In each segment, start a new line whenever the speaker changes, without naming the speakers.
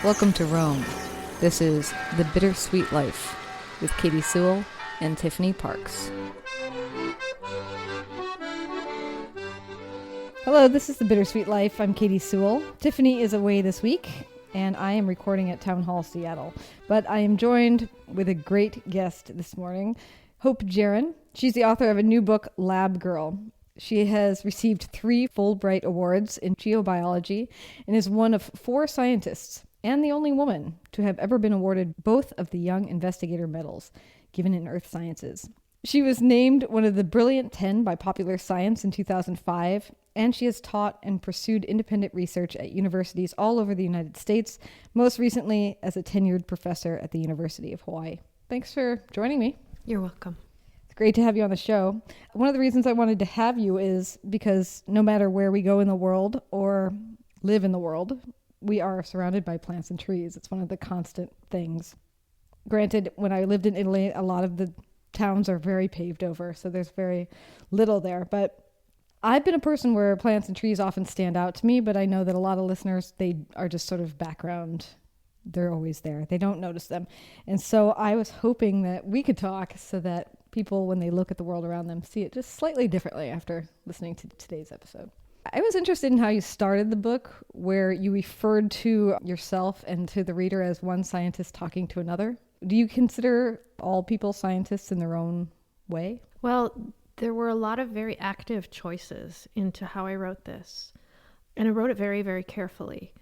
Welcome to Rome. This is The Bittersweet Life with Katie Sewell and Tiffany Parks. Hello, this is The Bittersweet Life. I'm Katie Sewell. Tiffany is away this week, and I am recording at Town Hall, Seattle. But I am joined with a great guest this morning, Hope Jahren. She's the author of a new book, Lab Girl. She has received 3 Fulbright Awards in geobiology and is one of 4 scientists and the only woman to have ever been awarded both of the Young Investigator Medals given in Earth Sciences. She was named one of the Brilliant 10 by Popular Science in 2005, and she has taught and pursued independent research at universities all over the United States, most recently as a tenured professor at the University of Hawaii. Thanks for joining me.
You're welcome.
It's great to have you on the show. One of the reasons I wanted to have you is because no matter where we go in the world or live in the world, we are surrounded by plants and trees. It's one of the constant things. Granted, when I lived in Italy, a lot of the towns are very paved over, so there's very little there. But I've been a person where plants and trees often stand out to me, but I know that a lot of listeners, they are just sort of background. They're always there. They don't notice them. And so I was hoping that we could talk so that people, when they look at the world around them, see it just slightly differently after listening to today's episode. I was interested in how you started the book, where you referred to yourself and to the reader as one scientist talking to another. Do you consider all people scientists in their own way?
Well, there were a lot of very active choices into how I wrote this. And I wrote it very, very carefully.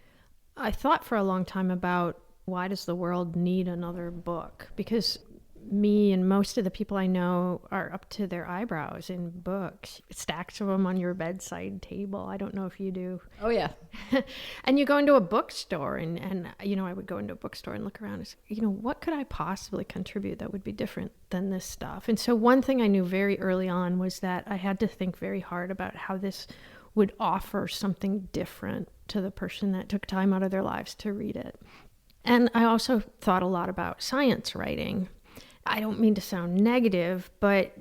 I thought for a long time about, why does the world need another book? Because me and most of the people I know are up to their eyebrows in books, stacks of them on your bedside table. I don't know if you do.
Oh, yeah.
And you go into a bookstore and I would go into a bookstore and look around and say, what could I possibly contribute that would be different than this stuff? And so one thing I knew very early on was that I had to think very hard about how this would offer something different to the person that took time out of their lives to read it. And I also thought a lot about science writing. I don't mean to sound negative, but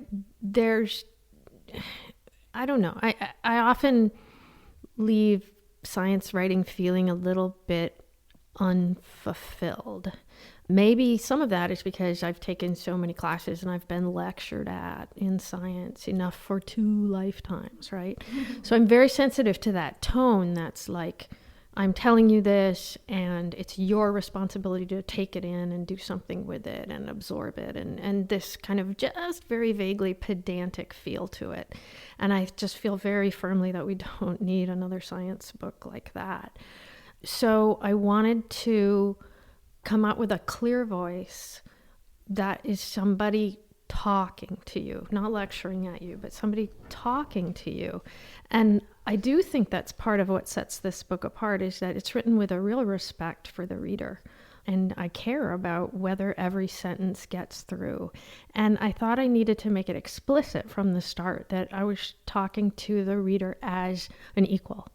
I don't know. I often leave science writing feeling a little bit unfulfilled. Maybe some of that is because I've taken so many classes and I've been lectured at in science enough for 2 lifetimes, right? So I'm very sensitive to that tone that's like, I'm telling you this, and it's your responsibility to take it in and do something with it and absorb it, and this kind of just very vaguely pedantic feel to it. And I just feel very firmly that we don't need another science book like that. So I wanted to come out with a clear voice that is somebody talking to you, not lecturing at you, but somebody talking to you. And I do think that's part of what sets this book apart, is that it's written with a real respect for the reader. And I care about whether every sentence gets through. And I thought I needed to make it explicit from the start that I was talking to the reader as an equal,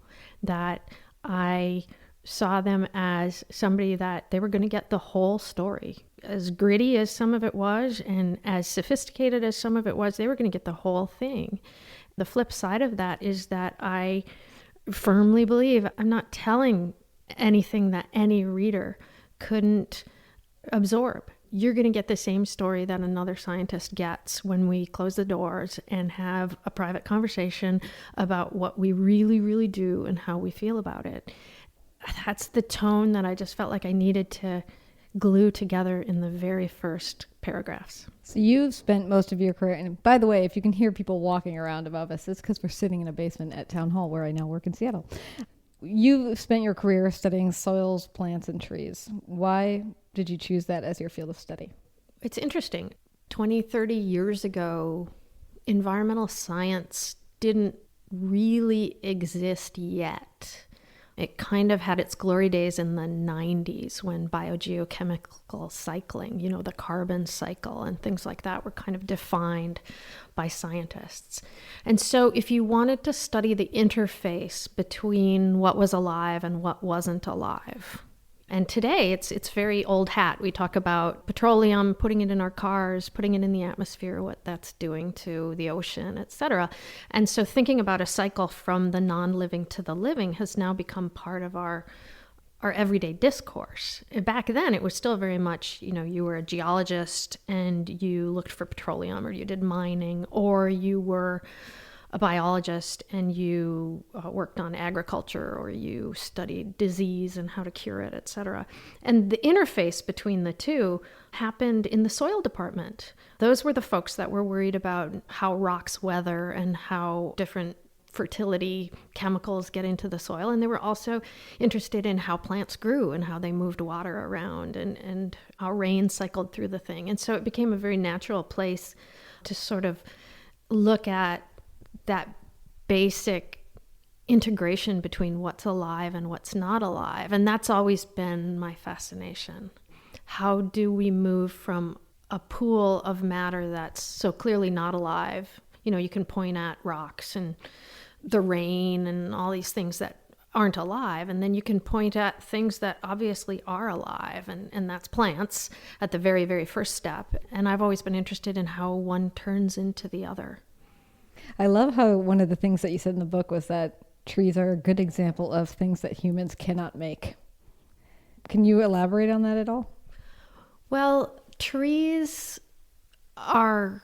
that I saw them as somebody that they were going to get the whole story. As gritty as some of it was and as sophisticated as some of it was, they were going to get the whole thing. The flip side of that is that I firmly believe I'm not telling anything that any reader couldn't absorb. You're going to get the same story that another scientist gets when we close the doors and have a private conversation about what we really, really do and how we feel about it. That's the tone that I just felt like I needed to glue together in the very first paragraphs.
So you've spent most of your career, and by the way, if you can hear people walking around above us, it's because we're sitting in a basement at Town Hall where I now work in Seattle. You've spent your career studying soils, plants, and trees. Why did you choose that as your field of study?
It's interesting. 20, 30 years ago, environmental science didn't really exist yet. It kind of had its glory days in the 90s when biogeochemical cycling, the carbon cycle and things like that were kind of defined by scientists. And so if you wanted to study the interface between what was alive and what wasn't alive, and today it's very old hat. We talk about petroleum, putting it in our cars, putting it in the atmosphere, what that's doing to the ocean, etc. And so thinking about a cycle from the non-living to the living has now become part of our our everyday discourse. Back then, it was still very much, you were a geologist and you looked for petroleum, or you did mining, or you were a biologist and you worked on agriculture, or you studied disease and how to cure it, etc. And the interface between the two happened in the soil department. Those were the folks that were worried about how rocks weather and how different fertility chemicals get into the soil. And they were also interested in how plants grew and how they moved water around, and how rain cycled through the thing. And so it became a very natural place to sort of look at that basic integration between what's alive and what's not alive. And that's always been my fascination. How do we move from a pool of matter that's so clearly not alive? You can point at rocks and the rain and all these things that aren't alive, and then you can point at things that obviously are alive, and that's plants at the very, very first step. And I've always been interested in how one turns into the other.
I love how one of the things that you said in the book was that trees are a good example of things that humans cannot make. Can you elaborate on that at all?
Well, trees are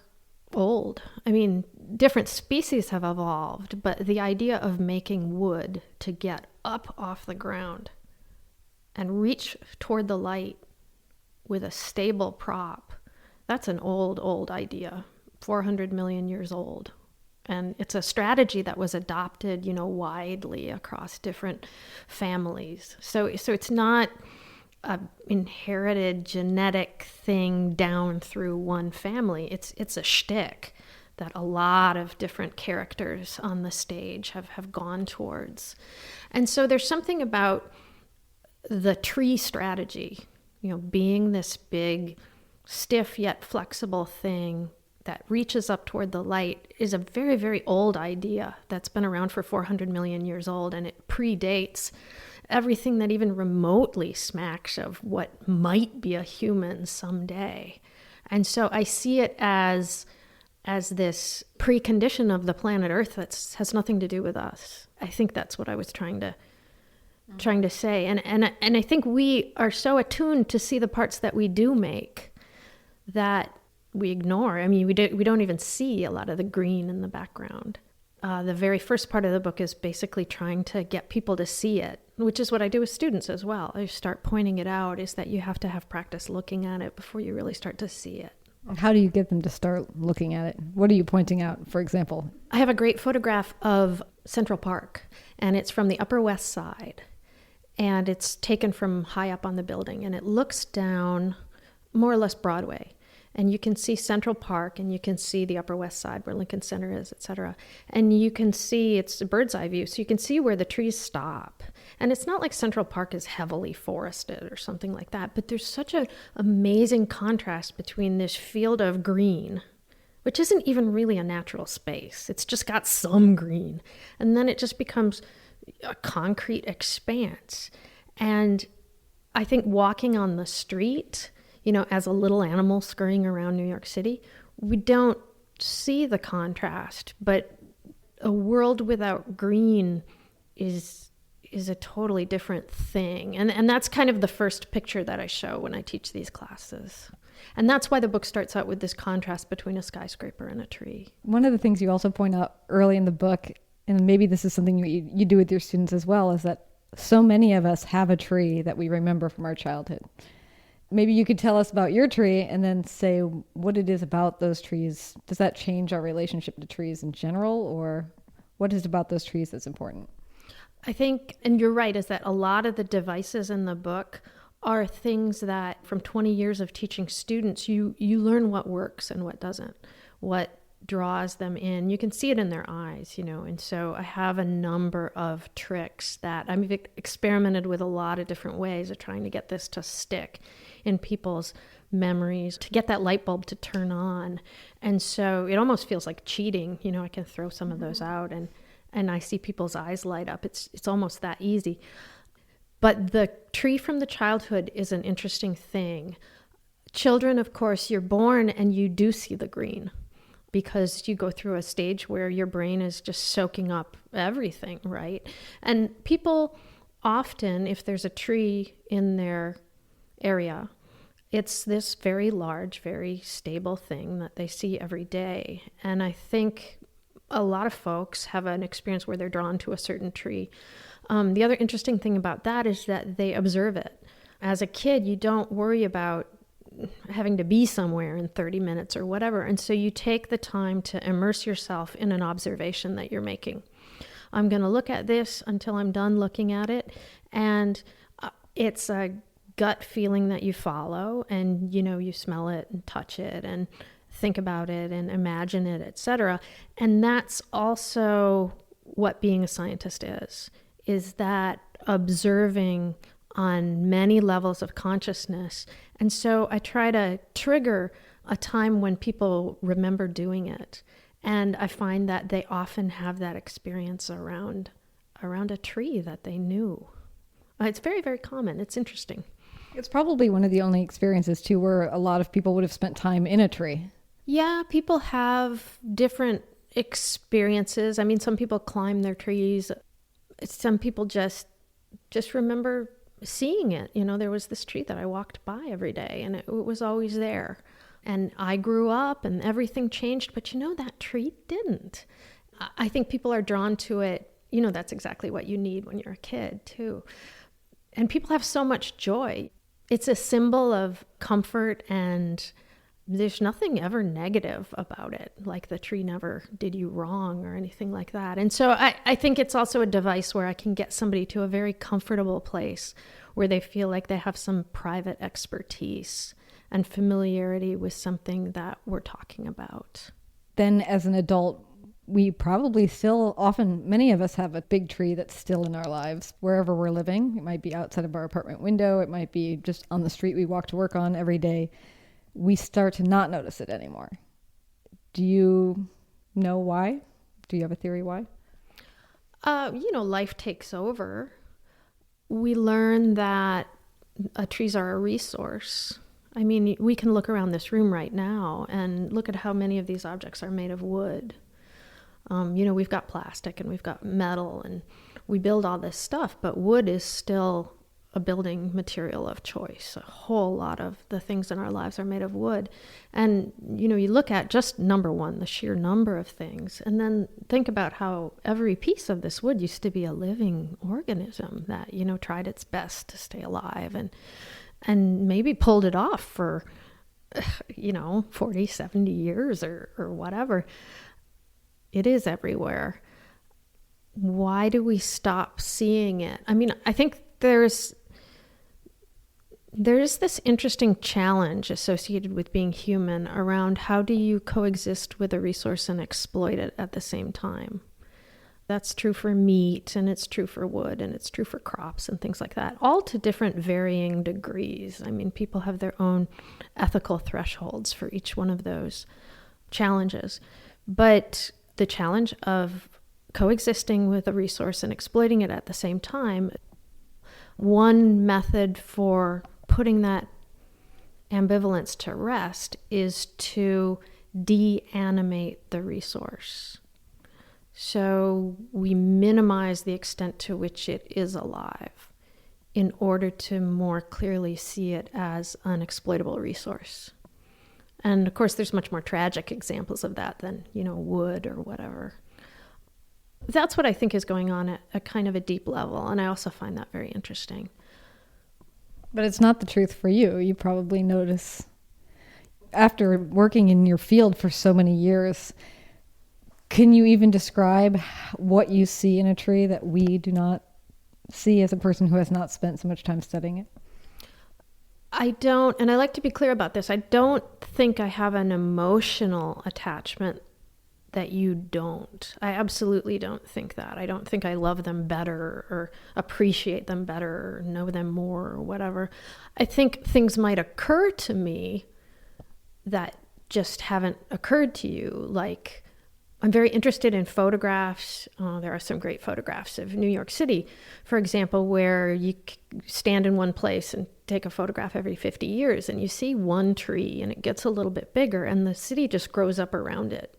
old. I mean, different species have evolved, but the idea of making wood to get up off the ground and reach toward the light with a stable prop, that's an old, old idea, 400 million years old. And it's a strategy that was adopted, widely across different families. So it's not an inherited genetic thing down through one family. It's a shtick that a lot of different characters on the stage have gone towards. And so there's something about the tree strategy, being this big, stiff yet flexible thing that reaches up toward the light, is a very, very old idea that's been around for 400 million years old, and it predates everything that even remotely smacks of what might be a human someday. And so I see it as this precondition of the planet Earth that has nothing to do with us. I think that's what I was trying to say. And I think we are so attuned to see the parts that we do make that we ignore. I mean, we don't even see a lot of the green in the background. The very first part of the book is basically trying to get people to see it, which is what I do with students as well. I start pointing it out, is that you have to have practice looking at it before you really start to see it.
How do you get them to start looking at it? What are you pointing out, for example?
I have a great photograph of Central Park, and it's from the Upper West Side. And it's taken from high up on the building, and it looks down more or less Broadway. And you can see Central Park, and you can see the Upper West Side where Lincoln Center is, et cetera. And you can see, it's a bird's eye view, so you can see where the trees stop. And it's not like Central Park is heavily forested or something like that, but there's such an amazing contrast between this field of green, which isn't even really a natural space. It's just got some green. And then it just becomes a concrete expanse. And I think walking on the street, as a little animal scurrying around New York City, we don't see the contrast, but a world without green is a totally different thing. And that's kind of the first picture that I show when I teach these classes. And that's why the book starts out with this contrast between a skyscraper and a tree.
One of the things you also point out early in the book, and maybe this is something you do with your students as well, is that so many of us have a tree that we remember from our childhood. Maybe you could tell us about your tree and then say what it is about those trees. Does that change our relationship to trees in general, or what is it about those trees that's important?
I think, and you're right, is that a lot of the devices in the book are things that from 20 years of teaching students, you learn what works and what doesn't, what draws them in. You can see it in their eyes, and so I have a number of tricks that I've experimented with, a lot of different ways of trying to get this to stick in people's memories, to get that light bulb to turn on. And so it almost feels like cheating. I can throw some of those out and I see people's eyes light up. It's almost that easy. But the tree from the childhood is an interesting thing. Children, of course, you're born and you do see the green, because you go through a stage where your brain is just soaking up everything, right? And people often, if there's a tree in their area, it's this very large, very stable thing that they see every day. And I think a lot of folks have an experience where they're drawn to a certain tree. The other interesting thing about that is that they observe it. As a kid, you don't worry about having to be somewhere in 30 minutes or whatever. And so you take the time to immerse yourself in an observation that you're making. I'm going to look at this until I'm done looking at it. And it's a gut feeling that you follow, and you smell it and touch it and think about it and imagine it, etc. And that's also what being a scientist is that observing on many levels of consciousness. And so I try to trigger a time when people remember doing it. And I find that they often have that experience around a tree that they knew. It's very, very common. It's interesting.
It's probably one of the only experiences, too, where a lot of people would have spent time in a tree.
Yeah, people have different experiences. I mean, some people climb their trees. Some people just remember seeing it. There was this tree that I walked by every day, and it was always there. And I grew up and everything changed, but that tree didn't. I think people are drawn to it. That's exactly what you need when you're a kid, too. And people have so much joy. It's a symbol of comfort, and there's nothing ever negative about it, like the tree never did you wrong or anything like that. And so I think it's also a device where I can get somebody to a very comfortable place where they feel like they have some private expertise and familiarity with something that we're talking about.
Then as an adult, we probably still often, many of us have a big tree that's still in our lives, wherever we're living. It might be outside of our apartment window. It might be just on the street we walk to work on every day. We start to not notice it anymore. Do you know why? Do you have a theory why?
Life takes over. We learn that trees are a resource. I mean, we can look around this room right now and look at how many of these objects are made of wood. We've got plastic and we've got metal and we build all this stuff, but wood is still a building material of choice. A whole lot of the things in our lives are made of wood. And, you look at just number one, the sheer number of things, and then think about how every piece of this wood used to be a living organism that, tried its best to stay alive and maybe pulled it off for, 40, 70 years or whatever. It is everywhere. Why do we stop seeing it? I mean, I think there's this interesting challenge associated with being human around how do you coexist with a resource and exploit it at the same time. That's true for meat, and it's true for wood, and it's true for crops and things like that, all to different varying degrees. I mean, people have their own ethical thresholds for each one of those challenges. But the challenge of coexisting with a resource and exploiting it at the same time, one method for putting that ambivalence to rest is to de-animate the resource. So we minimize the extent to which it is alive in order to more clearly see it as an exploitable resource. And of course, there's much more tragic examples of that than, wood or whatever. That's what I think is going on at a kind of a deep level. And I also find that very interesting.
But it's not the truth for you. You probably notice, after working in your field for so many years, can you even describe what you see in a tree that we do not see as a person who has not spent so much time studying it?
I don't, and I like to be clear about this, I don't think I have an emotional attachment that you don't. I absolutely don't think that. I don't think I love them better or appreciate them better or know them more or whatever. I think things might occur to me that just haven't occurred to you. Like, I'm very interested in photographs. There are some great photographs of New York City, for example, where you stand in one place and take a photograph every 50 years and you see one tree and it gets a little bit bigger and the city just grows up around it.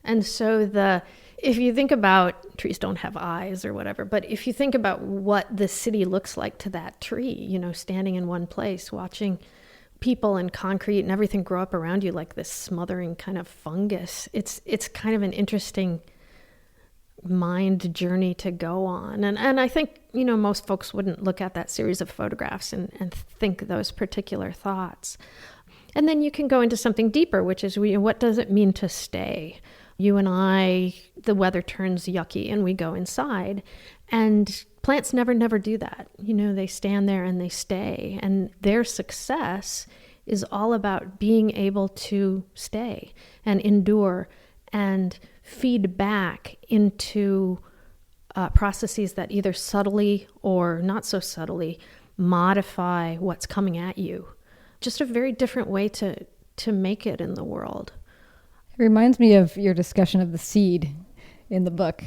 And so the if you think about, trees don't have eyes or whatever, but if you think about what the city looks like to that tree, you know, standing in one place, watching people and concrete and everything grow up around you like this smothering kind of fungus, it's kind of an interesting mind journey to go on. And I think, you know, most folks wouldn't look at that series of photographs and think those particular thoughts. And then you can go into something deeper, which is, what does it mean to stay? You and I, the weather turns yucky and we go inside, and plants never do that. You know, they stand there and they stay, and their success is all about being able to stay and endure and feed back into processes that either subtly or not so subtly modify what's coming at you. Just a very different way to make it in the world.
It reminds me of your discussion of the seed in the book.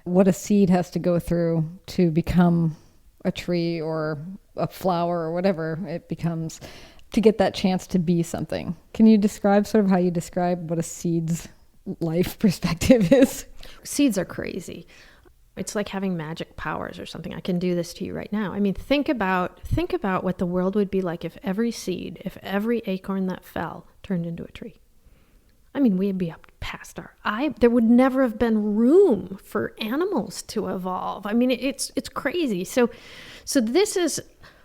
What a seed has to go through to become a tree or a flower or whatever it becomes, to get that chance to be something. Can you describe sort of how you describe what a seed's life perspective is?
Seeds are crazy. It's like having magic powers or something. I can do this to you right now. I mean, think about what the world would be like if every seed, if every acorn that fell turned into a tree. I mean, we'd be up past our eye. There would never have been room for animals to evolve. I mean, it's crazy. So this is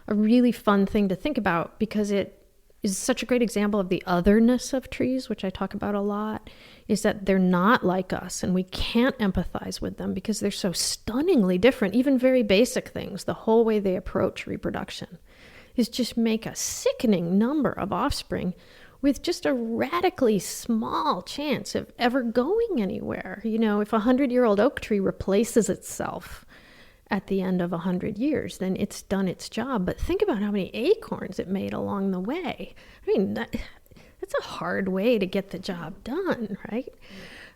a really fun thing to think about, because it is such a great example of the otherness of trees, which I talk about a lot, is that they're not like us and we can't empathize with them because they're so stunningly different. Even very basic things, the whole way they approach reproduction is just make a sickening number of offspring with just a radically small chance of ever going anywhere. You know, if a 100-year-old oak tree replaces itself at the end of 100 years, then it's done its job. But think about how many acorns it made along the way. I mean, that's a hard way to get the job done, right?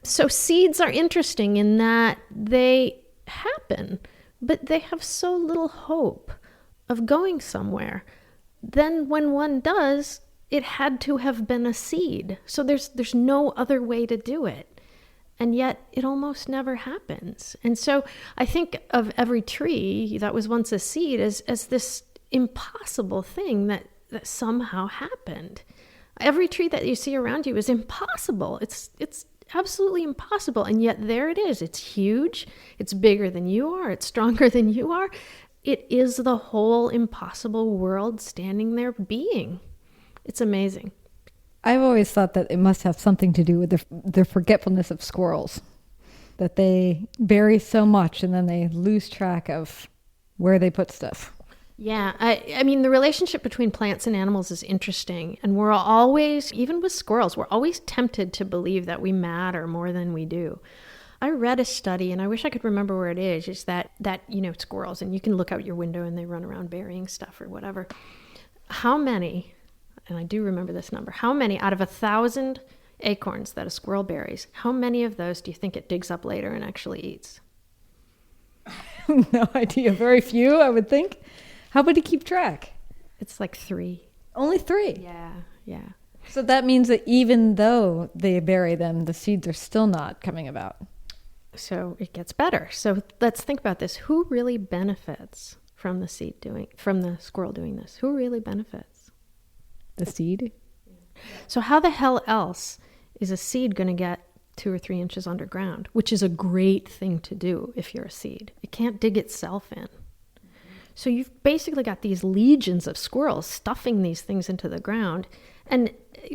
So seeds are interesting in that they happen, but they have so little hope of going somewhere. Then when one does, it had to have been a seed. So there's no other way to do it. And yet it almost never happens. And so I think of every tree that was once a seed as this impossible thing that somehow happened. Every tree that you see around you is impossible. It's absolutely impossible. And yet there it is. It's huge. It's bigger than you are. It's stronger than you are. It is the whole impossible world standing there being. It's amazing.
I've always thought that it must have something to do with the forgetfulness of squirrels, that they bury so much and then they lose track of where they put stuff.
Yeah, I mean, the relationship between plants and animals is interesting. And we're always, even with squirrels, we're always tempted to believe that we matter more than we do. I read a study, and I wish I could remember where it is that, you know, squirrels, and you can look out your window and they run around burying stuff or whatever. How many, and I do remember this number, how many out of 1,000 acorns that a squirrel buries, how many of those do you think it digs up later and actually eats?
No idea. Very few, I would think. How would he keep track?
It's like 3.
Only 3?
Yeah.
So that means that even though they bury them, the seeds are still not coming about.
So it gets better. So let's think about this. Who really benefits from the squirrel doing this? Who really benefits?
The seed?
So how the hell else is a seed going to get 2 or 3 inches underground, which is a great thing to do if you're a seed? It can't dig itself in. So you've basically got these legions of squirrels stuffing these things into the ground and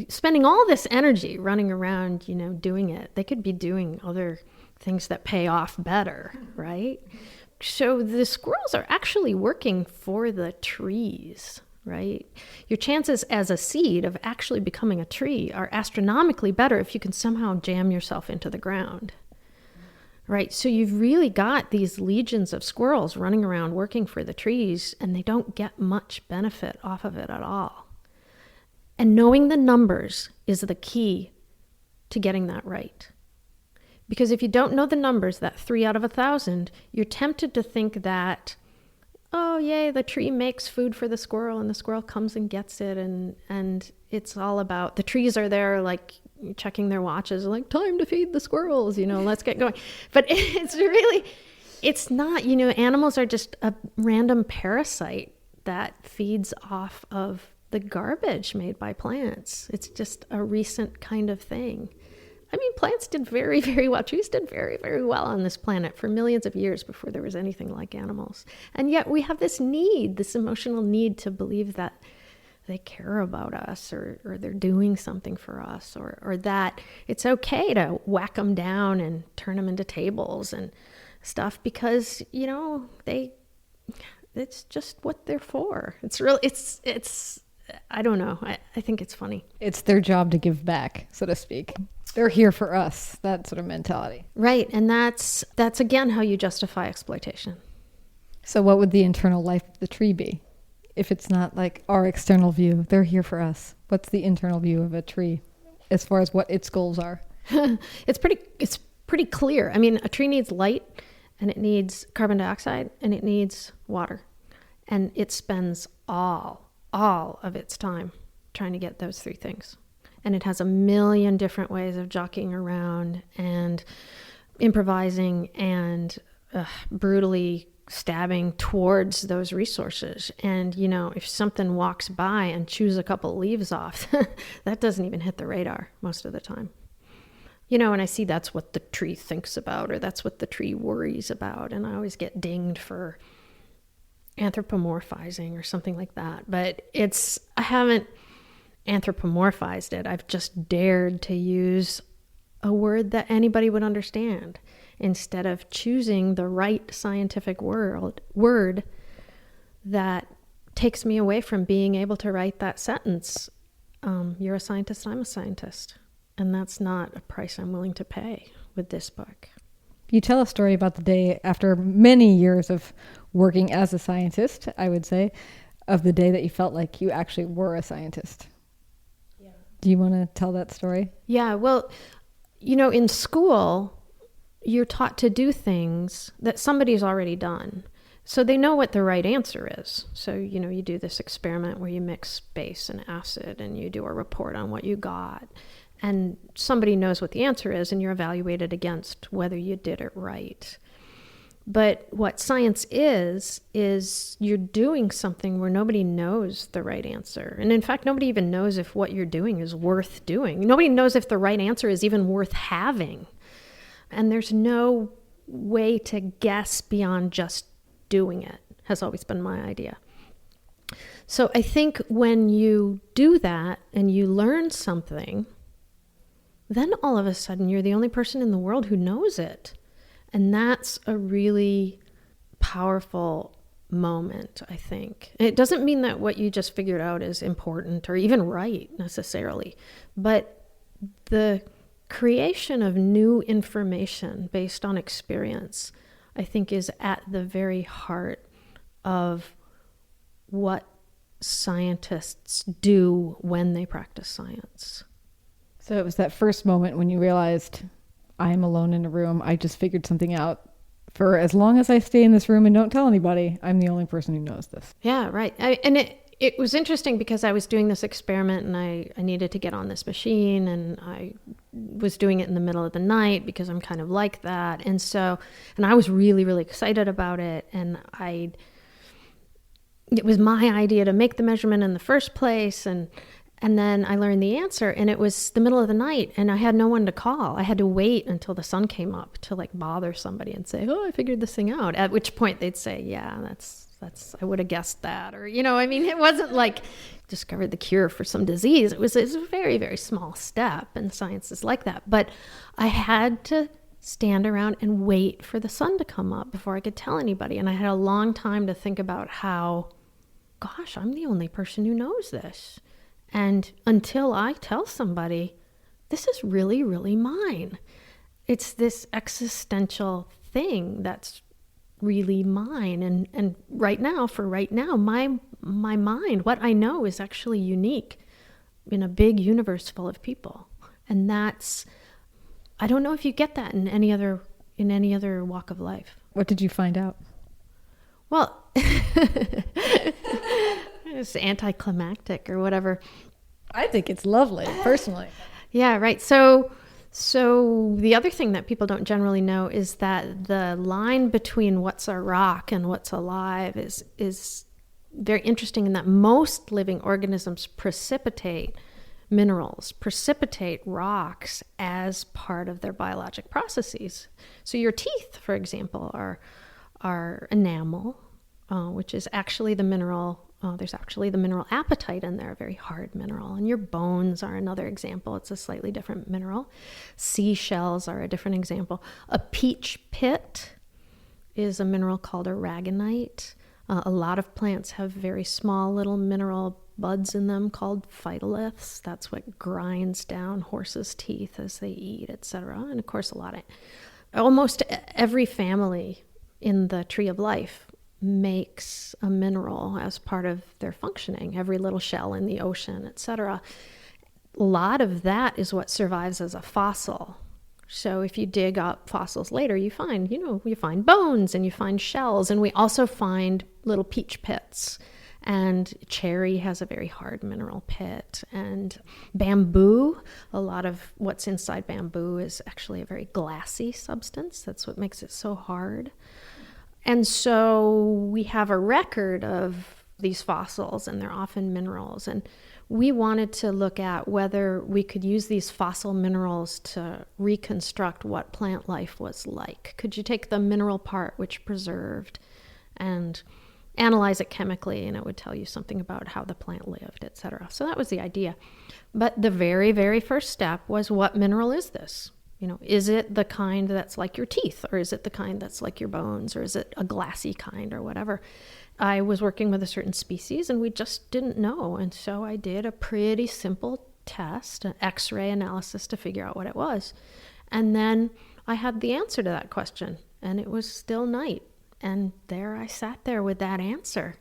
spending all this energy running around, you know, doing it. They could be doing other things that pay off better, right? So the squirrels are actually working for the trees, right? Your chances as a seed of actually becoming a tree are astronomically better if you can somehow jam yourself into the ground. Right, so you've really got these legions of squirrels running around working for the trees, and they don't get much benefit off of it at all. And knowing the numbers is the key to getting that right. Because if you don't know the numbers, that 3 out of 1,000, you're tempted to think that, oh, yay, the tree makes food for the squirrel, and the squirrel comes and gets it, and it's all about, the trees are there like checking their watches, like, time to feed the squirrels, let's get going. But it's not, animals are just a random parasite that feeds off of the garbage made by plants. It's just a recent kind of thing. I mean, plants did very, very well. Trees did very, very well on this planet for millions of years before there was anything like animals. And yet we have this need, this emotional need to believe that they care about us, or they're doing something for us, or that it's okay to whack them down and turn them into tables and stuff because, it's just what they're for. It's real. It's I don't know. I think it's funny.
It's their job to give back, so to speak. They're here for us, that sort of mentality.
Right. And that's again how you justify exploitation.
So what would the internal life of the tree be? If it's not like our external view, they're here for us. What's the internal view of a tree as far as what its goals are?
It's pretty clear. I mean, a tree needs light, and it needs carbon dioxide, and it needs water. And it spends all of its time trying to get those three things. And it has a million different ways of jockeying around and improvising and brutally stabbing towards those resources. And, if something walks by and chews a couple leaves off, that doesn't even hit the radar most of the time. And I see that's what the tree thinks about, or that's what the tree worries about. And I always get dinged for anthropomorphizing or something like that. But I haven't anthropomorphized it. I've just dared to use a word that anybody would understand instead of choosing the right scientific word that takes me away from being able to write that sentence. You're a scientist, I'm a scientist. And that's not a price I'm willing to pay with this book.
You tell a story about the day after many years of working as a scientist, I would say, of the day that you felt like you actually were a scientist. Yeah. Do you want to tell that story?
Yeah, well, in school, you're taught to do things that somebody's already done. So they know what the right answer is. So, you do this experiment where you mix base and acid and you do a report on what you got. And somebody knows what the answer is, and you're evaluated against whether you did it right. But what science is you're doing something where nobody knows the right answer. And in fact, nobody even knows if what you're doing is worth doing. Nobody knows if the right answer is even worth having. And there's no way to guess beyond just doing it, has always been my idea. So I think when you do that and you learn something, then all of a sudden you're the only person in the world who knows it. And that's a really powerful moment, I think. It doesn't mean that what you just figured out is important or even right necessarily, but the creation of new information based on experience, I think, is at the very heart of what scientists do when they practice science.
So it was that first moment when you realized, I'm alone in a room. I just figured something out. For as long as I stay in this room and don't tell anybody, I'm the only person who knows this.
Yeah, right. And it was interesting because I was doing this experiment and I needed to get on this machine, and I was doing it in the middle of the night because I'm kind of like that. And I was really, really excited about it. And it was my idea to make the measurement in the first place. And then I learned the answer, and it was the middle of the night, and I had no one to call. I had to wait until the sun came up to bother somebody and say, "Oh, I figured this thing out." At which point they'd say, "Yeah, that's I would have guessed that," or it wasn't like discovered the cure for some disease. It was a very, very small step, and science is like that. But I had to stand around and wait for the sun to come up before I could tell anybody, and I had a long time to think about how, gosh, I'm the only person who knows this. And until I tell somebody, this is really, really mine. It's this existential thing that's really mine. And right now, my mind, what I know is actually unique in a big universe full of people. And I don't know if you get that in any other walk of life.
What did you find out?
Well, it's anticlimactic or whatever.
I think it's lovely, personally.
Yeah, right. So the other thing that people don't generally know is that the line between what's a rock and what's alive is very interesting in that most living organisms precipitate minerals, precipitate rocks as part of their biologic processes. So your teeth, for example, are enamel, which is actually the mineral. There's actually the mineral apatite in there, a very hard mineral. And your bones are another example. It's a slightly different mineral. Seashells are a different example. A peach pit is a mineral called aragonite. A lot of plants have very small little mineral buds in them called phytoliths. That's what grinds down horses' teeth as they eat, etc. And of course, almost every family in the tree of life makes a mineral as part of their functioning. Every little shell in the ocean, etc. A lot of that is what survives as a fossil. So if you dig up fossils later, you find bones and you find shells, and we also find little peach pits. And cherry has a very hard mineral pit. And bamboo, a lot of what's inside bamboo is actually a very glassy substance. That's what makes it so hard. And so we have a record of these fossils, and they're often minerals. And we wanted to look at whether we could use these fossil minerals to reconstruct what plant life was like. Could you take the mineral part, which preserved, and analyze it chemically, and it would tell you something about how the plant lived, etc. So that was the idea. But the very, very first step was, what mineral is this? Is it the kind that's like your teeth, or is it the kind that's like your bones, or is it a glassy kind, or whatever? I was working with a certain species, and we just didn't know. And so I did a pretty simple test, an X-ray analysis, to figure out what it was. And then I had the answer to that question, and it was still night. And there I sat there with that answer.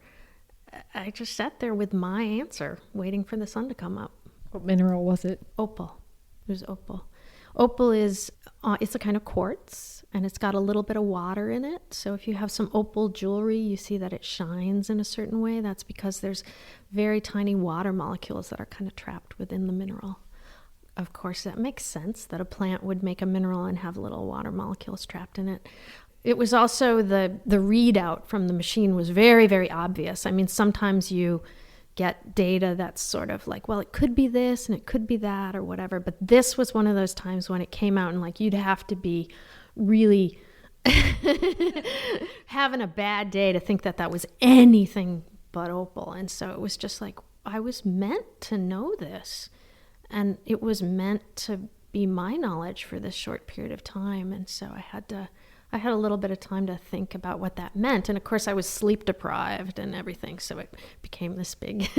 I just sat there with my answer, waiting for the sun to come up.
What mineral was it?
Opal. It was opal. Opal is, it's a kind of quartz, and it's got a little bit of water in it. So if you have some opal jewelry, you see that it shines in a certain way. That's because there's very tiny water molecules that are kind of trapped within the mineral. Of course, that makes sense that a plant would make a mineral and have little water molecules trapped in it. It was also the readout from the machine was very, very obvious. I mean, sometimes you get data that's sort of like, well, it could be this and it could be that or whatever. But this was one of those times when it came out, and like, you'd have to be really having a bad day to think that that was anything but opal. And so it was just like, I was meant to know this, and it was meant to be my knowledge for this short period of time. And so I had a little bit of time to think about what that meant. And of course, I was sleep deprived and everything. So it became this big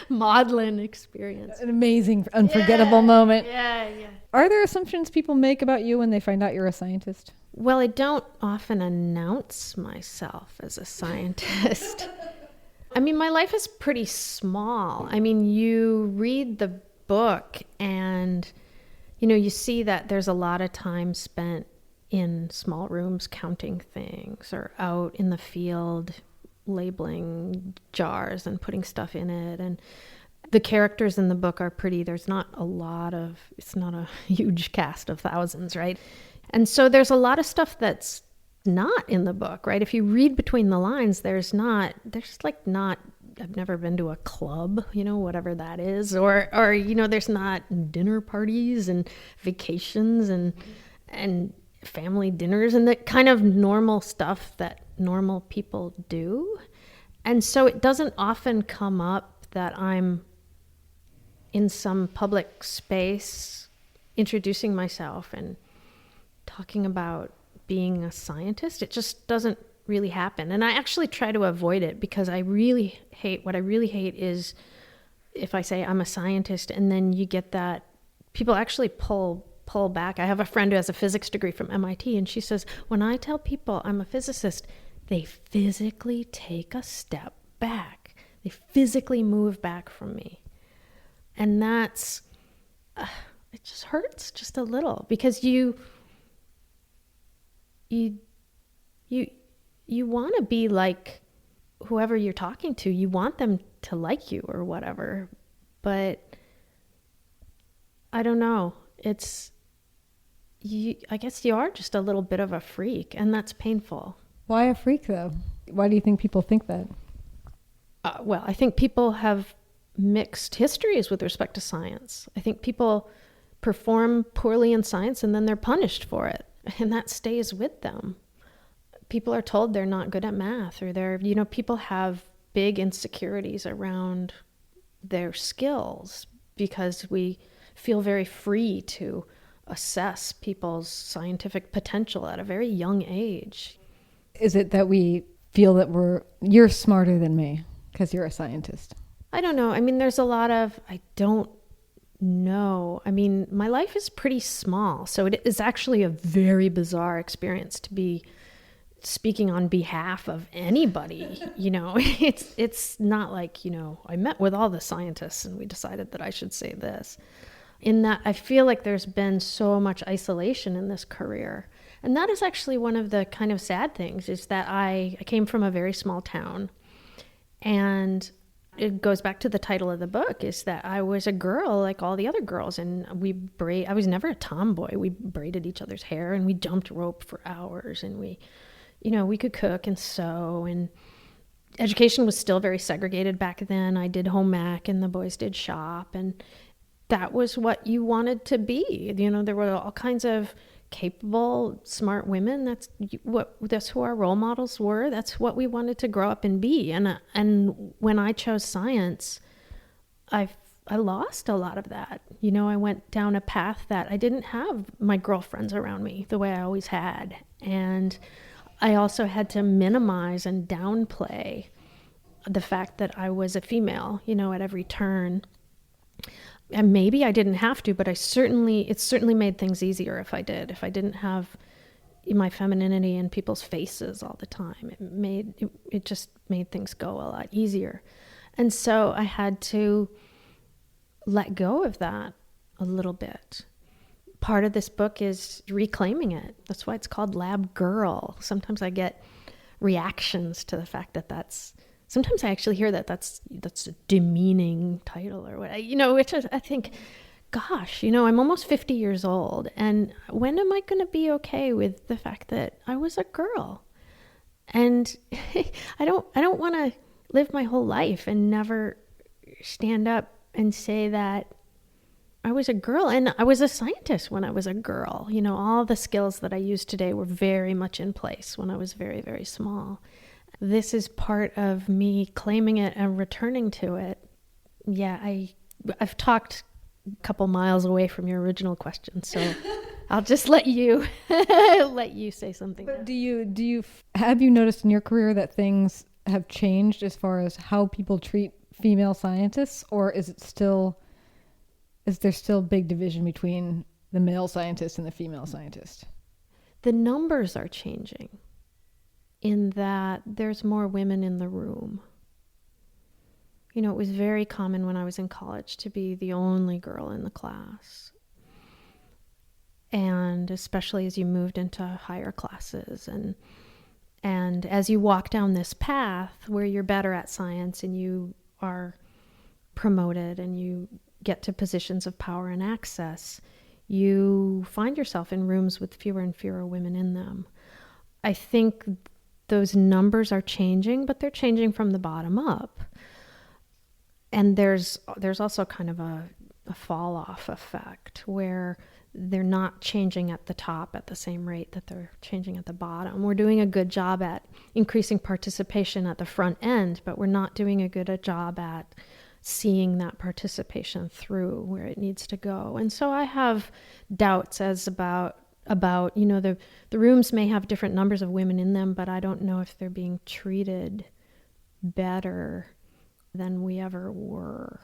maudlin experience.
An amazing, unforgettable moment.
Yeah.
Are there assumptions people make about you when they find out you're a scientist?
Well, I don't often announce myself as a scientist. I mean, my life is pretty small. I mean, you read the book and, you see that there's a lot of time spent in small rooms counting things, or out in the field labeling jars and putting stuff in it. And the characters in the book are pretty, it's not a huge cast of thousands, right? And so there's a lot of stuff that's not in the book, right? If you read between the lines, there's I've never been to a club, whatever that is, or there's not dinner parties and vacations and family dinners and the kind of normal stuff that normal people do. And so it doesn't often come up that I'm in some public space introducing myself and talking about being a scientist. It just doesn't really happen. And I actually try to avoid it, because what I really hate is if I say I'm a scientist and then you get that people actually pull back. I have a friend who has a physics degree from MIT, and she says, when I tell people I'm a physicist, they physically take a step back. They physically move back from me. And that's, it just hurts just a little, because you want to be like whoever you're talking to. You want them to like you or whatever, but I don't know. I guess you are just a little bit of a freak, and that's painful.
Why a freak, though? Why do you think people think that?
Well, I think people have mixed histories with respect to science. I think people perform poorly in science and then they're punished for it, and that stays with them. People are told they're not good at math, or people have big insecurities around their skills because we feel very free to assess people's scientific potential at a very young age.
Is it that we feel that you're smarter than me because you're a scientist?
I don't know. I mean, there's a lot of, I don't know. I mean, my life is pretty small, so it is actually a very bizarre experience to be speaking on behalf of anybody. It's not like, I met with all the scientists and we decided that I should say this. In that, I feel like there's been so much isolation in this career. And that is actually one of the kind of sad things, is that I came from a very small town. And it goes back to the title of the book, is that I was a girl like all the other girls. And I was never a tomboy. We braided each other's hair and we jumped rope for hours. And we could cook and sew. And education was still very segregated back then. I did home ec and the boys did shop. And that was what you wanted to be. There were all kinds of capable, smart women. That's who our role models were. That's what we wanted to grow up and be. And when I chose science, I lost a lot of that. I went down a path that I didn't have my girlfriends around me the way I always had. And I also had to minimize and downplay the fact that I was a female, at every turn. And maybe I didn't have to, but it certainly made things easier if I did. If I didn't have my femininity in people's faces all the time, it just made things go a lot easier. And so I had to let go of that a little bit. Part of this book is reclaiming it. That's why it's called Lab Girl. Sometimes I get reactions to the fact that sometimes I actually hear that's a demeaning title or what, which I think, gosh, I'm almost 50 years old. And when am I going to be okay with the fact that I was a girl? And I don't want to live my whole life and never stand up and say that I was a girl. And I was a scientist when I was a girl. All the skills that I use today were very much in place when I was very, very small. This is part of me claiming it and returning to it. Yeah, I've talked a couple miles away from your original question, so I'll just let you say something.
But have you noticed in your career that things have changed as far as how people treat female scientists, or is there still big division between the male scientist and the female scientist?
The numbers are changing, in that there's more women in the room. It was very common when I was in college to be the only girl in the class. And especially as you moved into higher classes and as you walk down this path where you're better at science and you are promoted and you get to positions of power and access, you find yourself in rooms with fewer and fewer women in them. I think those numbers are changing, but they're changing from the bottom up. And there's also kind of a fall off effect where they're not changing at the top at the same rate that they're changing at the bottom. We're doing a good job at increasing participation at the front end, but we're not doing a good job at seeing that participation through where it needs to go. And so I have doubts about the rooms may have different numbers of women in them, but I don't know if they're being treated better than we ever were.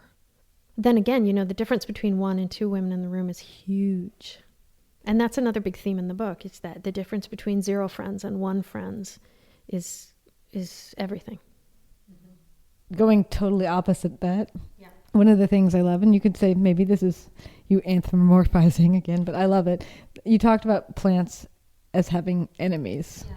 Then again, the difference between 1 and 2 women in the room is huge. And that's another big theme in the book, is that the difference between 0 friends and 1 friends is everything.
Going totally opposite that.
Yeah.
One of the things I love, and you could say maybe this is you anthropomorphizing again, but I love it. You talked about plants as having enemies.
Yeah.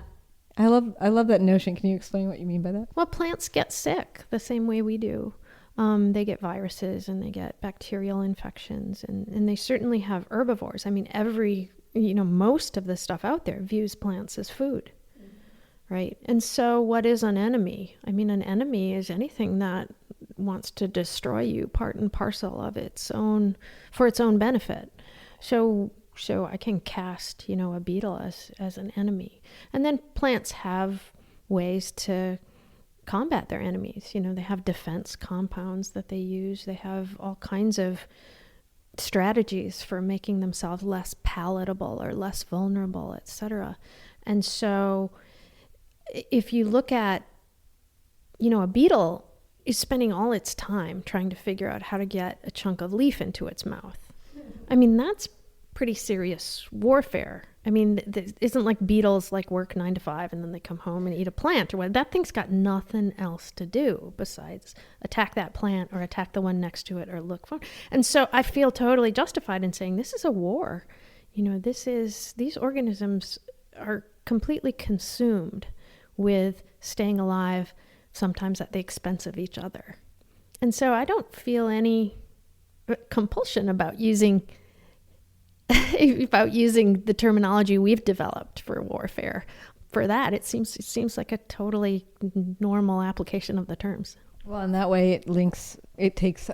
I love that notion. Can you explain what you mean by that?
Well, plants get sick the same way we do. They get viruses and they get bacterial infections, and they certainly have herbivores. I mean, most of the stuff out there views plants as food, right? And so what is an enemy? I mean, an enemy is anything that wants to destroy you, part and parcel of for its own benefit. So I can cast, a beetle as an enemy. And then plants have ways to combat their enemies. They have defense compounds that they use. They have all kinds of strategies for making themselves less palatable or less vulnerable, etc. And so if you look at, a beetle is spending all its time trying to figure out how to get a chunk of leaf into its mouth. I mean, that's pretty serious warfare. I mean, it isn't like beetles work 9 to 5 and then they come home and eat a plant or what. That thing's got nothing else to do besides attack that plant or attack the one next to it or look for. And so I feel totally justified in saying this is a war. These organisms are completely consumed with staying alive, sometimes at the expense of each other. And so I don't feel any compulsion about using the terminology we've developed for warfare. For that, it seems like a totally normal application of the terms.
Well, in that way, it takes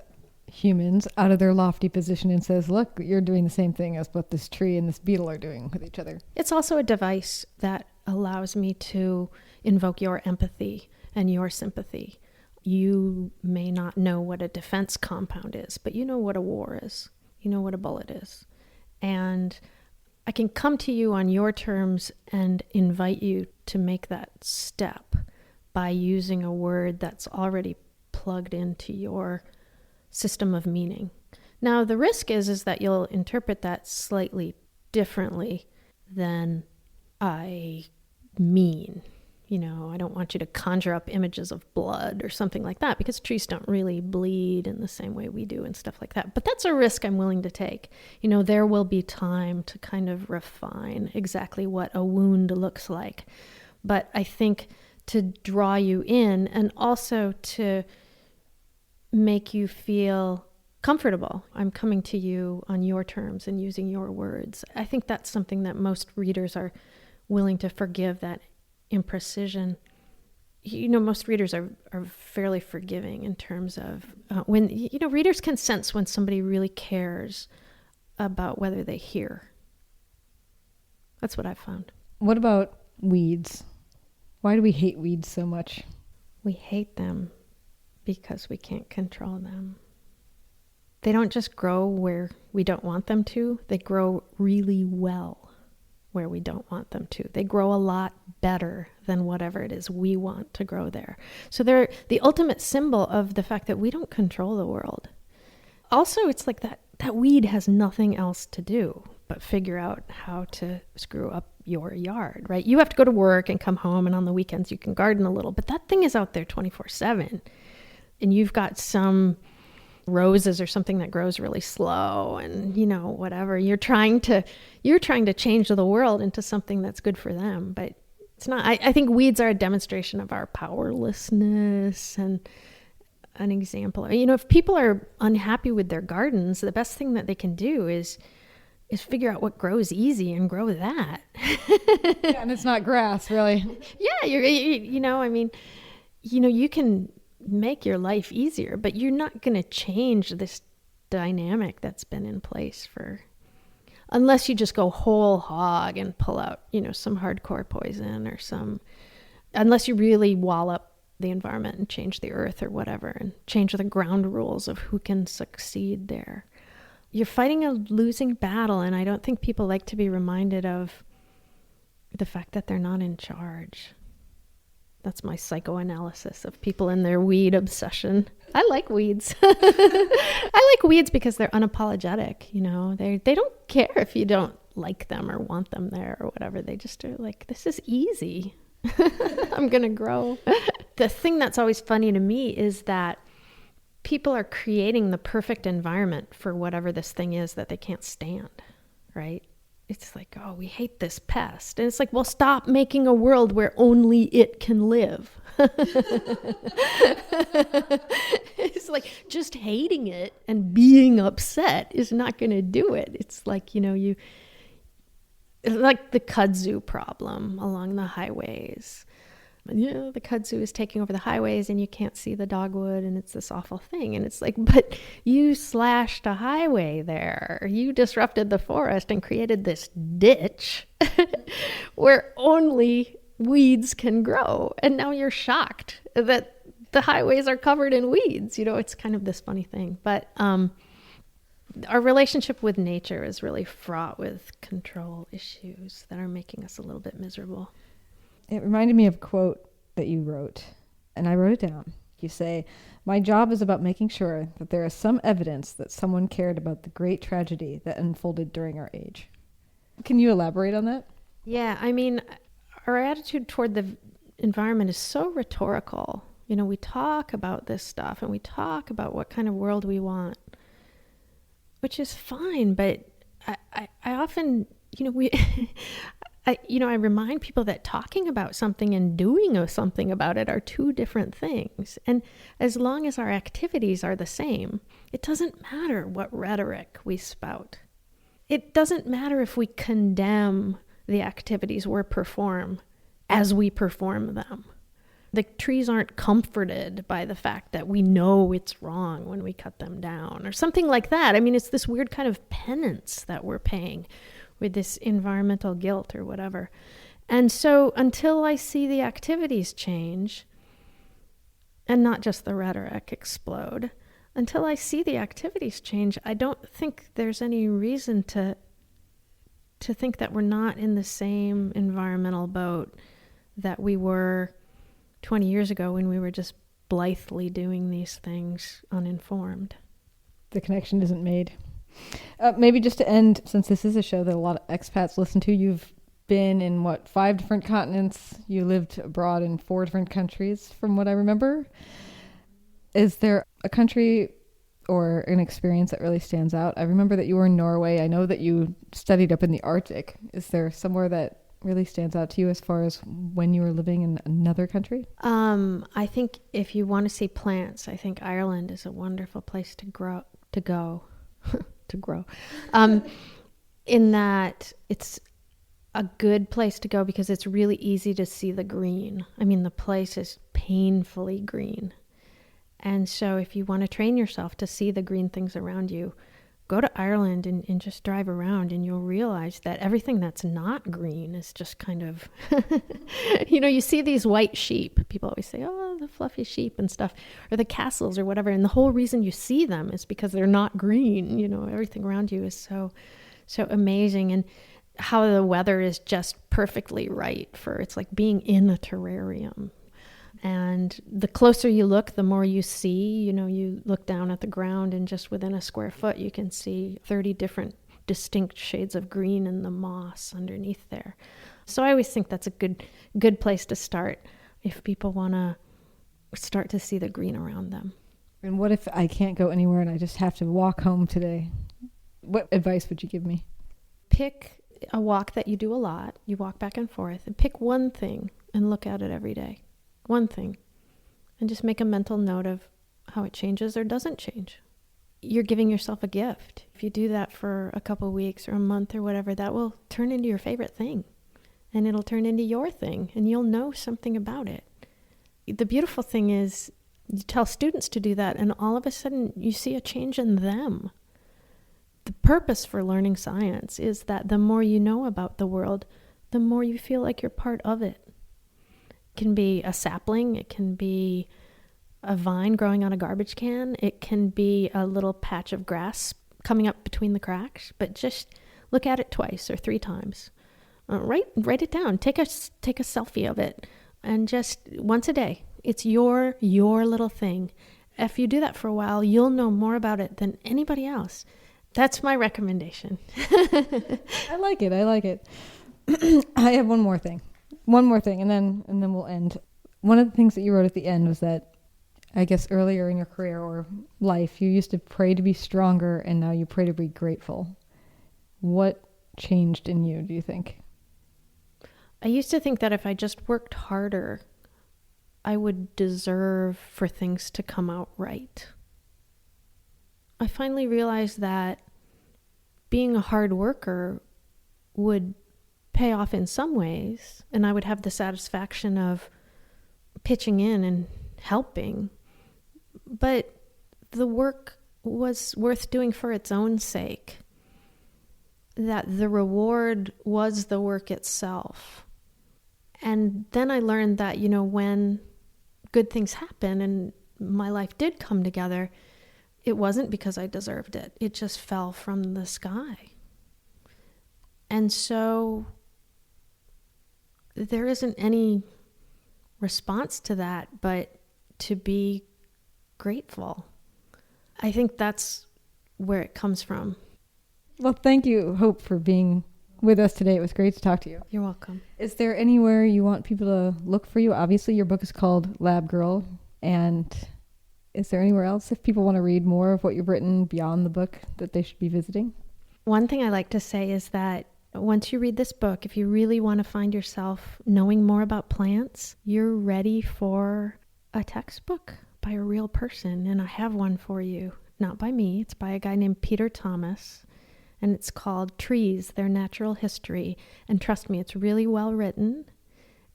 humans out of their lofty position and says, look, you're doing the same thing as what this tree and this beetle are doing with each other.
It's also a device that allows me to invoke your empathy and your sympathy. You may not know what a defense compound is, but you know what a war is. You know what a bullet is. And I can come to you on your terms and invite you to make that step by using a word that's already plugged into your system of meaning. Now, the risk is that you'll interpret that slightly differently than I mean. I don't want you to conjure up images of blood or something like that, because trees don't really bleed in the same way we do and stuff like that. But that's a risk I'm willing to take. There will be time to kind of refine exactly what a wound looks like. But I think to draw you in and also to make you feel comfortable, I'm coming to you on your terms and using your words. I think that's something that most readers are willing to forgive, that imprecision. Most readers are fairly forgiving in terms of when, readers can sense when somebody really cares about whether they hear. That's what I've found.
What about weeds? Why do we hate weeds so much?
We hate them because we can't control them. They don't just grow where we don't want them to. They grow really well where we don't want them to. They grow a lot better than whatever it is we want to grow there. So they're the ultimate symbol of the fact that we don't control the world. Also, it's like that weed has nothing else to do but figure out how to screw up your yard, right? You have to go to work and come home, and on the weekends you can garden a little, but that thing is out there 24/7. And you've got some roses or something that grows really slow and whatever, you're trying to change the world into something that's good for them, but it's not. I think weeds are a demonstration of our powerlessness and an example. If people are unhappy with their gardens, the best thing that they can do is figure out what grows easy and grow that.
Yeah, and it's not grass, really.
Yeah, you can make your life easier, but you're not going to change this dynamic that's been in place unless you just go whole hog and pull out, some hardcore poison or unless you really wall up the environment and change the earth or whatever and change the ground rules of who can succeed there. You're fighting a losing battle, and I don't think people like to be reminded of the fact that they're not in charge. That's my psychoanalysis of people and their weed obsession. I like weeds. I like weeds because they're unapologetic. They don't care if you don't like them or want them there or whatever. They just are like, this is easy. I'm going to grow. The thing that's always funny to me is that people are creating the perfect environment for whatever this thing is that they can't stand, right? it's like, oh, we hate this pest. And it's like, well, stop making a world where only it can live. It's like just hating it and being upset is not going to do it. It's like, like the kudzu problem along the highways. The kudzu is taking over the highways and you can't see the dogwood and it's this awful thing. And it's like, but you slashed a highway there. You disrupted the forest and created this ditch where only weeds can grow. And now you're shocked that the highways are covered in weeds. It's kind of this funny thing. But our relationship with nature is really fraught with control issues that are making us a little bit miserable.
It reminded me of a quote that you wrote, and I wrote it down. You say, "My job is about making sure that there is some evidence that someone cared about the great tragedy that unfolded during our age." Can you elaborate on that?
Yeah, I mean, our attitude toward the environment is so rhetorical. We talk about this stuff and we talk about what kind of world we want, which is fine, but I often, I remind people that talking about something and doing something about it are two different things. And as long as our activities are the same, it doesn't matter what rhetoric we spout. It doesn't matter if we condemn the activities we perform as we perform them. The trees aren't comforted by the fact that we know it's wrong when we cut them down or something like that. I mean, it's this weird kind of penance that we're paying with this environmental guilt or whatever. And so until I see the activities change, and not just the rhetoric explode, until I see the activities change, I don't think there's any reason to think that we're not in the same environmental boat that we were 20 years ago when we were just blithely doing these things uninformed.
The connection isn't made. Maybe just to end, since this is a show that a lot of expats listen to, you've been in 5 different continents. You lived abroad in 4 different countries, from what I remember. Is there a country or an experience that really stands out? I remember that you were in Norway. I know that you studied up in the Arctic. Is there somewhere that really stands out to you as far as when you were living in another country?
I think if you want to see plants, I think Ireland is a wonderful place to go. To grow. In that it's a good place to go because it's really easy to see the green. I mean, the place is painfully green. And so if you want to train yourself to see the green things around you, go to Ireland and just drive around and you'll realize that everything that's not green is just kind of, you see these white sheep. People always say, oh, the fluffy sheep and stuff, or the castles or whatever. And the whole reason you see them is because they're not green. Everything around you is so amazing. And how the weather is just perfectly right it's like being in a terrarium. And the closer you look, the more you see. You look down at the ground and just within a square foot, you can see 30 different distinct shades of green in the moss underneath there. So I always think that's a good place to start if people want to start to see the green around them.
And what if I can't go anywhere and I just have to walk home today? What advice would you give me?
Pick a walk that you do a lot. You walk back and forth and pick one thing and look at it every day. One thing, and just make a mental note of how it changes or doesn't change. You're giving yourself a gift. If you do that for a couple of weeks or a month or whatever, that will turn into your favorite thing, and it'll turn into your thing, and you'll know something about it. The beautiful thing is you tell students to do that, and all of a sudden you see a change in them. The purpose for learning science is that the more you know about the world, the more you feel like you're part of it. It can be a sapling, it can be a vine growing on a garbage can, it can be a little patch of grass coming up between the cracks, but just look at it twice or 3 times. Write it down, take a selfie of it, and just once a day. It's your little thing. If you do that for a while, you'll know more about it than anybody else. That's my recommendation.
I like it. I have one more thing, and then we'll end. One of the things that you wrote at the end was that, I guess earlier in your career or life, you used to pray to be stronger, and now you pray to be grateful. What changed in you, do you think?
I used to think that if I just worked harder, I would deserve for things to come out right. I finally realized that being a hard worker would pay off in some ways, and I would have the satisfaction of pitching in and helping. But the work was worth doing for its own sake. That the reward was the work itself. And then I learned that, when good things happen and my life did come together, it wasn't because I deserved it. It just fell from the sky. And so there isn't any response to that but to be grateful. I think that's where it comes from.
Well, thank you, Hope, for being with us today. It was great to talk to you.
You're welcome.
Is there anywhere you want people to look for you? Obviously, your book is called Lab Girl. And is there anywhere else, if people want to read more of what you've written beyond the book, that they should be visiting?
One thing I like to say is that once you read this book, if you really want to find yourself knowing more about plants, you're ready for a textbook by a real person. And I have one for you. Not by me. It's by a guy named Peter Thomas. And it's called Trees, Their Natural History. And trust me, it's really well written.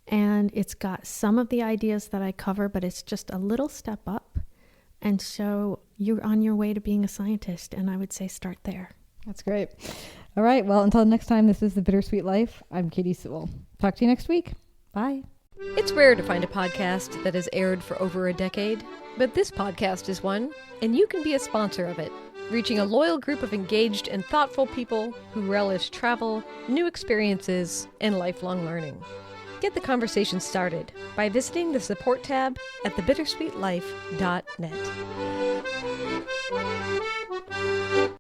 And it's got some of the ideas that I cover, but it's just a little step up. And so you're on your way to being a scientist. And I would say start there.
That's great. All right. Well, until next time, this is The Bittersweet Life. I'm Katie Sewell. Talk to you next week. Bye.
It's rare to find a podcast that has aired for over a decade, but this podcast is one, and you can be a sponsor of it, reaching a loyal group of engaged and thoughtful people who relish travel, new experiences, and lifelong learning. Get the conversation started by visiting the support tab at thebittersweetlife.net.